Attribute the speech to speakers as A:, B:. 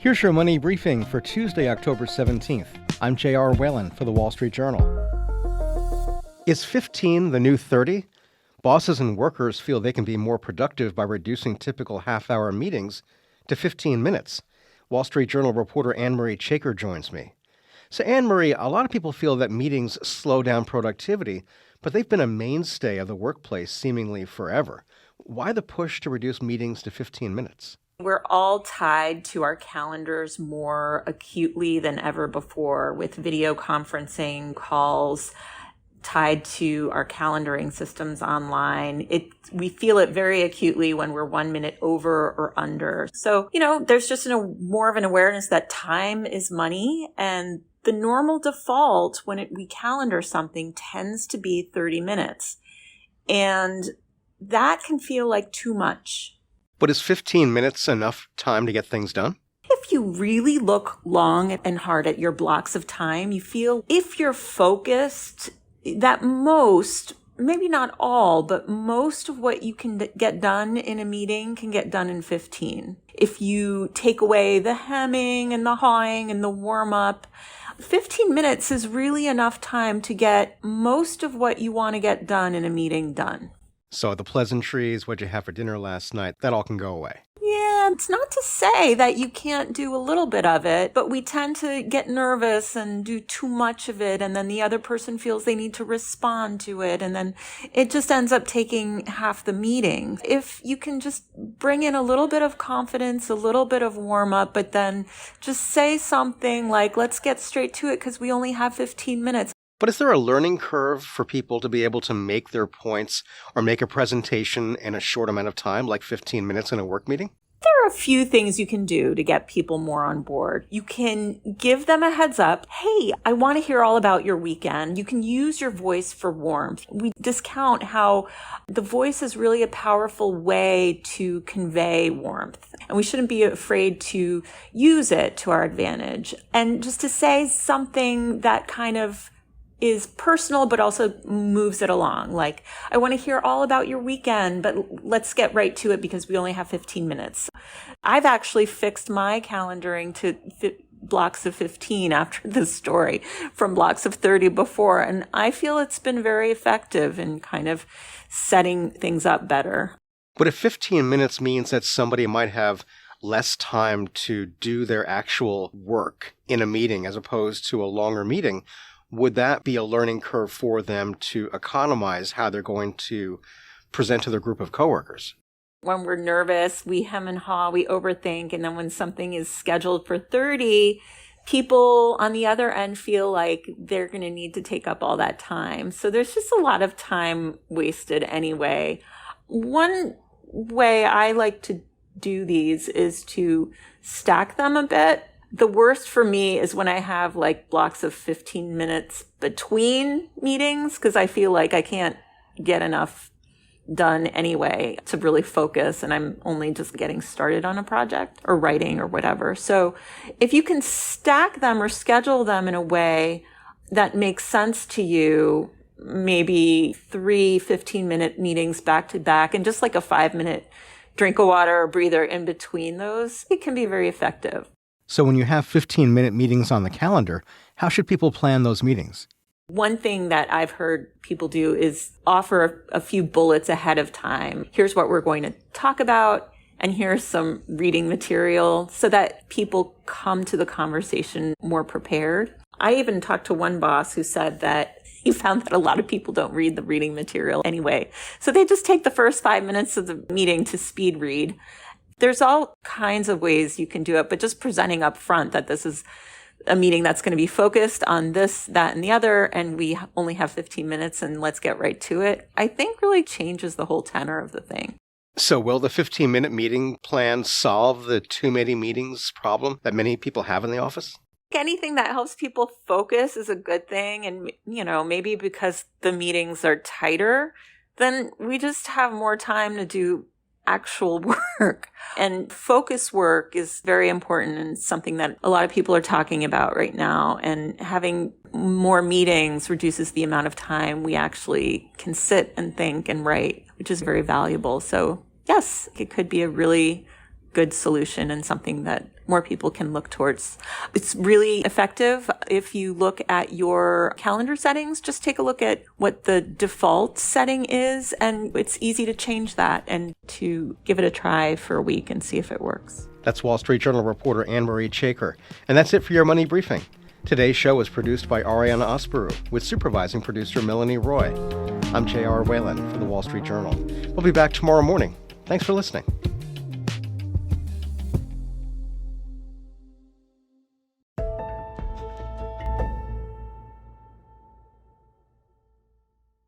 A: Here's your money briefing for Tuesday, October 17th. I'm J.R. Whalen for the Wall Street Journal. Is 15 the new 30? Bosses and workers feel they can be more productive by reducing typical half-hour meetings to 15 minutes. Wall Street Journal reporter Anne Marie Chaker joins me. So Anne Marie, a lot of people feel that meetings slow down productivity, but they've been a mainstay of the workplace seemingly forever. Why the push to reduce meetings to 15 minutes?
B: We're all tied to our calendars more acutely than ever before, with video conferencing calls tied to our calendaring systems online. We feel it very acutely when we're 1 minute over or under. So, there's just more of an awareness that time is money, and the normal default when we calendar something tends to be 30 minutes. And that can feel like too much.
A: But is 15 minutes enough time to get things done?
B: If you really look long and hard at your blocks of time, you feel if you're focused, that most, maybe not all, but most of what you can get done in a meeting can get done in 15. If you take away the hemming and the hawing and the warm-up, 15 minutes is really enough time to get most of what you want to get done in a meeting done.
A: So the pleasantries, what'd you have for dinner last night, that all can go away.
B: Yeah, it's not to say that you can't do a little bit of it, but we tend to get nervous and do too much of it, and then the other person feels they need to respond to it, and then it just ends up taking half the meeting. If you can just bring in a little bit of confidence, a little bit of warm-up, but then just say something like, let's get straight to it because we only have 15 minutes.
A: But is there a learning curve for people to be able to make their points or make a presentation in a short amount of time, like 15 minutes in a work meeting?
B: There are a few things you can do to get people more on board. You can give them a heads up. Hey, I want to hear all about your weekend. You can use your voice for warmth. We discount how the voice is really a powerful way to convey warmth. And we shouldn't be afraid to use it to our advantage. And just to say something that kind of is personal, but also moves it along. Like, I want to hear all about your weekend, but let's get right to it because we only have 15 minutes. I've actually fixed my calendaring to blocks of 15 after this story from blocks of 30 before. And I feel it's been very effective in kind of setting things up better.
A: But if 15 minutes means that somebody might have less time to do their actual work in a meeting as opposed to a longer meeting, would that be a learning curve for them to economize how they're going to present to their group of coworkers?
B: When we're nervous, we hem and haw, we overthink, and then when something is scheduled for 30, people on the other end feel like they're going to need to take up all that time. So there's just a lot of time wasted anyway. One way I like to do these is to stack them a bit. The worst for me is when I have like blocks of 15 minutes between meetings because I feel like I can't get enough done anyway to really focus, and I'm only just getting started on a project or writing or whatever. So if you can stack them or schedule them in a way that makes sense to you, maybe 3 15-minute meetings back to back and just like a 5-minute drink of water or breather in between those, it can be very effective.
A: So when you have 15-minute meetings on the calendar, how should people plan those meetings?
B: One thing that I've heard people do is offer a few bullets ahead of time. Here's what we're going to talk about, and here's some reading material so that people come to the conversation more prepared. I even talked to one boss who said that he found that a lot of people don't read the reading material anyway. So they just take the first 5 minutes of the meeting to speed read. There's all kinds of ways you can do it, but just presenting up front that this is a meeting that's going to be focused on this, that, and the other, and we only have 15 minutes and let's get right to it, I think really changes the whole tenor of the thing.
A: So will the 15-minute meeting plan solve the too many meetings problem that many people have in the office?
B: Anything that helps people focus is a good thing. And, maybe because the meetings are tighter, then we just have more time to do actual work. And focus work is very important and something that a lot of people are talking about right now. And having more meetings reduces the amount of time we actually can sit and think and write, which is very valuable. So yes, it could be a really good solution and something that more people can look towards. It's really effective. If you look at your calendar settings, just take a look at what the default setting is, and it's easy to change that and to give it a try for a week and see if it works.
A: That's Wall Street Journal reporter Anne Marie Chaker. And that's it for your Money Briefing. Today's show was produced by Ariana Osperu, with supervising producer Melanie Roy. I'm J.R. Whalen for the Wall Street Journal. We'll be back tomorrow morning. Thanks for listening.